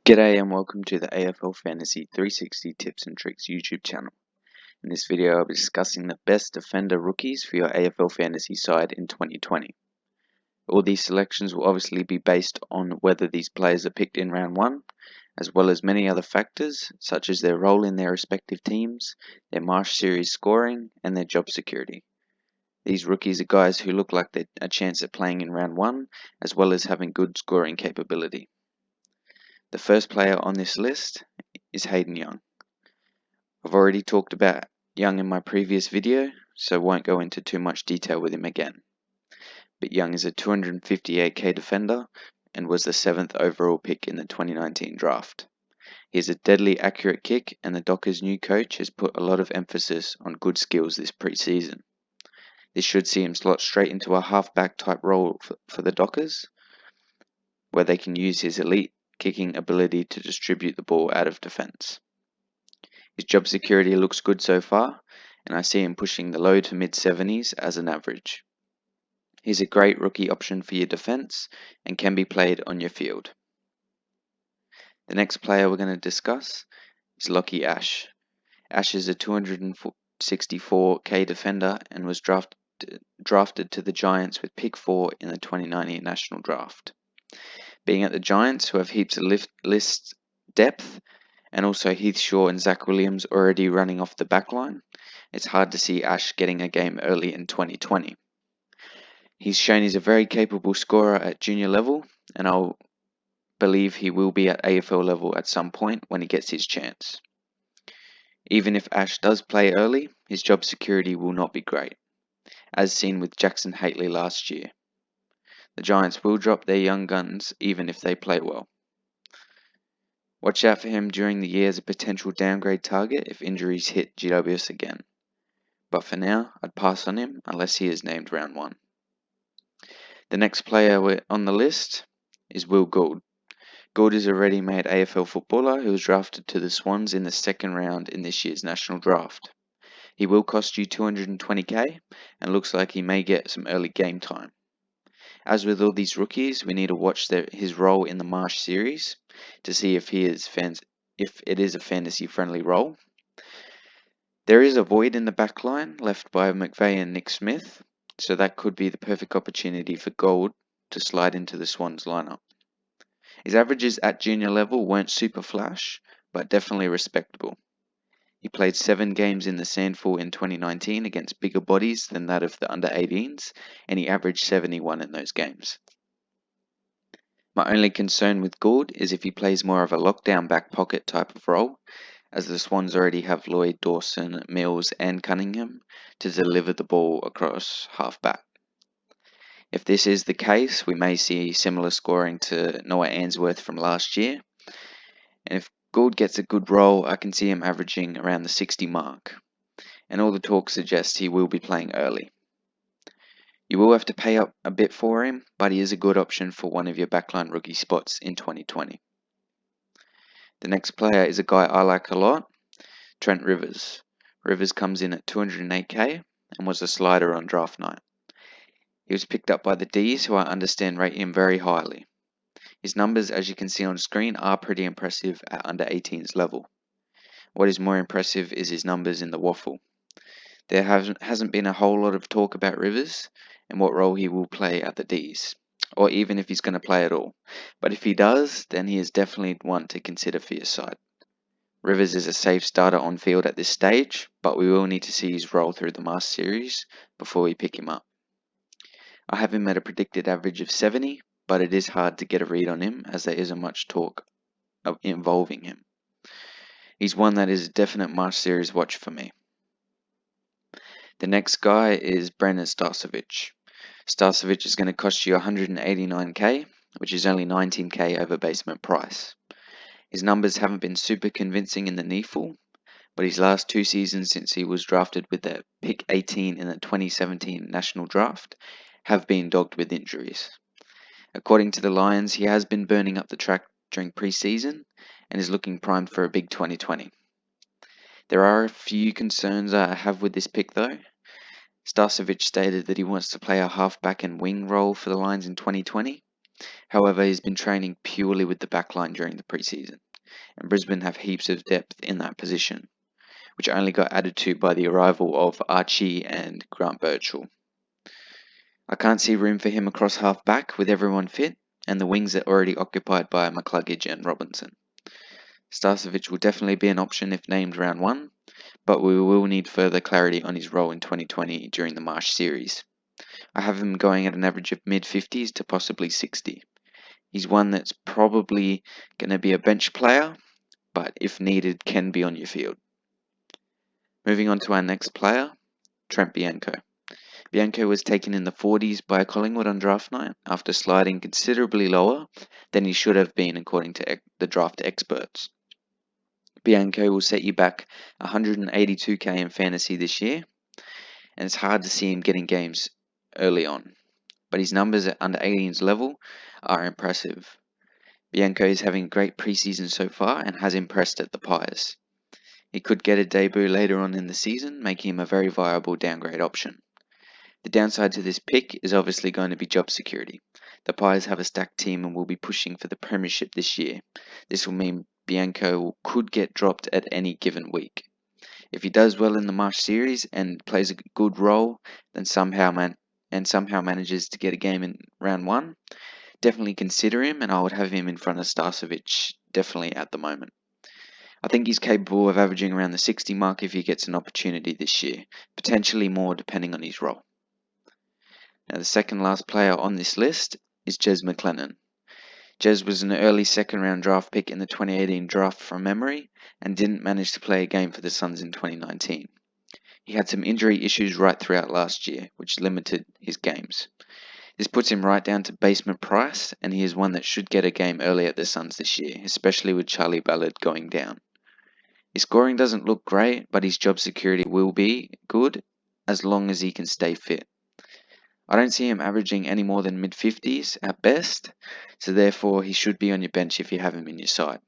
G'day and welcome to the AFL Fantasy 360 Tips and Tricks YouTube channel. In this video I'll be discussing the best defender rookies for your AFL Fantasy side in 2020. All these selections will obviously be based on whether these players are picked in round 1, as well as many other factors such as their role in their respective teams, their Marsh Series scoring, and their job security. These rookies are guys who look like they're a chance at playing in round 1, as well as having good scoring capability. The first player on this list is Hayden Young. I've already talked about Young in my previous video, so won't go into too much detail with him again. But Young is a 258k defender and was the 7th overall pick in the 2019 draft. He has a deadly accurate kick, and the Dockers' new coach has put a lot of emphasis on good skills this pre-season. This should see him slot straight into a halfback type role for the Dockers, where they can use his elite kicking ability to distribute the ball out of defence. His job security looks good so far, and I see him pushing the low to mid 70s as an average. He's a great rookie option for your defence and can be played on your field. The next player we're going to discuss is Lockie Ash. Ash is a 264k defender and was drafted to the Giants with pick 4 in the 2019 National Draft. Being at the Giants, who have heaps of list depth, and also Heath Shaw and Zach Williams already running off the backline, it's hard to see Ash getting a game early in 2020. He's shown he's a very capable scorer at junior level, and I'll believe he will be at AFL level at some point when he gets his chance. Even if Ash does play early, his job security will not be great, as seen with Jackson Hately last year. The Giants will drop their young guns even if they play well. Watch out for him during the year as a potential downgrade target if injuries hit GWS again. But for now, I'd pass on him unless he is named round 1. The next player on the list is Will Gould. Gould is a ready-made AFL footballer who was drafted to the Swans in the 2nd round in this year's national draft. He will cost you 220k and looks like he may get some early game time. As with all these rookies, we need to watch his role in the Marsh series to see if it is a fantasy-friendly role. There is a void in the back line left by McVeigh and Nick Smith, so that could be the perfect opportunity for Gould to slide into the Swans lineup. His averages at junior level weren't super flash, but definitely respectable. He played 7 games in the Sandful in 2019 against bigger bodies than that of the under-18s, and he averaged 71 in those games. My only concern with Gould is if he plays more of a lockdown back pocket type of role, as the Swans already have Lloyd, Dawson, Mills and Cunningham to deliver the ball across half-back. If this is the case, we may see similar scoring to Noah Answorth from last year, and if Gould gets a good role, I can see him averaging around the 60 mark, and all the talk suggests he will be playing early. You will have to pay up a bit for him, but he is a good option for one of your backline rookie spots in 2020. The next player is a guy I like a lot, Trent Rivers. Rivers comes in at 208k and was a slider on draft night. He was picked up by the D's, who I understand rate him very highly. His numbers, as you can see on screen, are pretty impressive at under 18s level. What is more impressive is his numbers in the waffle. There hasn't been a whole lot of talk about Rivers and what role he will play at the D's, or even if he's going to play at all. But if he does, then he is definitely one to consider for your side. Rivers is a safe starter on field at this stage, but we will need to see his role through the Masters series before we pick him up. I have him at a predicted average of 70, but it is hard to get a read on him as there isn't much talk involving him. He's one that is a definite Marsh series watch for me. The next guy is Starr Savage. Starr Savage is going to cost you 189k, which is only 19k over basement price. His numbers haven't been super convincing in the NEFL, but his last 2 seasons since he was drafted with the pick 18 in the 2017 National Draft have been dogged with injuries. According to the Lions, he has been burning up the track during pre-season and is looking primed for a big 2020. There are a few concerns I have with this pick though. Starr Savage stated that he wants to play a halfback and wing role for the Lions in 2020, However, he's been training purely with the backline during the preseason, and Brisbane have heaps of depth in that position, which only got added to by the arrival of Archie and Grant Birchall. I can't see room for him across half back with everyone fit, and the wings are already occupied by McCluggage and Robinson. Starr Savage will definitely be an option if named round 1, but we will need further clarity on his role in 2020 during the Marsh series. I have him going at an average of mid-50s to possibly 60. He's one that's probably going to be a bench player, but if needed can be on your field. Moving on to our next player, Trent Bianca. Bianca was taken in the 40s by Collingwood on draft night after sliding considerably lower than he should have been according to the draft experts. Bianca will set you back 182k in fantasy this year, and it's hard to see him getting games early on, but his numbers at under 18s level are impressive. Bianca is having a great preseason so far and has impressed at the Pies. He could get a debut later on in the season, making him a very viable downgrade option. The downside to this pick is obviously going to be job security. The Pies have a stacked team and will be pushing for the premiership this year. This will mean Bianco could get dropped at any given week. If he does well in the Marsh series and plays a good role, then somehow manages to get a game in round 1, definitely consider him, and I would have him in front of Starr Savage definitely at the moment. I think he's capable of averaging around the 60 mark if he gets an opportunity this year, potentially more depending on his role. Now, the second last player on this list is McLennan. Jez was an early second round draft pick in the 2018 draft from memory and didn't manage to play a game for the Suns in 2019. He had some injury issues right throughout last year, which limited his games. This puts him right down to basement price, and he is one that should get a game early at the Suns this year, especially with Charlie Ballard going down. His scoring doesn't look great, but his job security will be good as long as he can stay fit. I don't see him averaging any more than mid-50s at best, so therefore he should be on your bench if you have him in your side.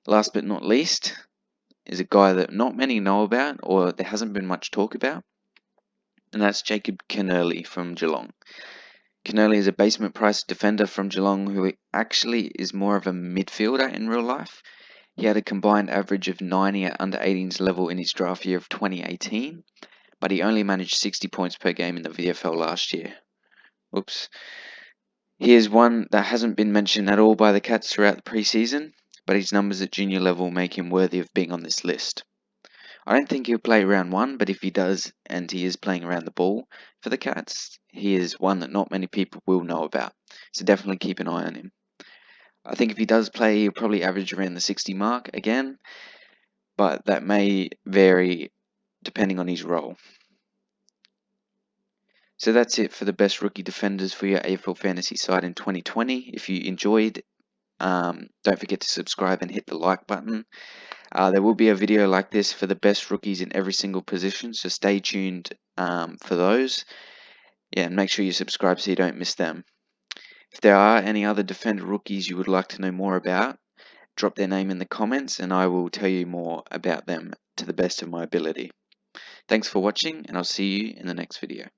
Last but not least is a guy that not many know about, or there hasn't been much talk about, and that's Jacob Kennerly from Geelong. Kennerly is a basement price defender from Geelong who actually is more of a midfielder in real life. He had a combined average of 90 at under 18s level in his draft year of 2018, but he only managed 60 points per game in the VFL last year. Oops. He is one that hasn't been mentioned at all by the Cats throughout the preseason, but his numbers at junior level make him worthy of being on this list. I don't think he'll play round 1, but if he does, and he is playing around the ball for the Cats, he is one that not many people will know about, so definitely keep an eye on him. I think if he does play, he'll probably average around the 60 mark again, but that may vary depending on his role. So that's it for the best rookie defenders for your AFL fantasy side in 2020. If you enjoyed, don't forget to subscribe and hit the like button. There will be a video like this for the best rookies in every single position, so stay tuned for those. Yeah, and make sure you subscribe so you don't miss them. If there are any other defender rookies you would like to know more about, drop their name in the comments and I will tell you more about them to the best of my ability. Thanks for watching, and I'll see you in the next video.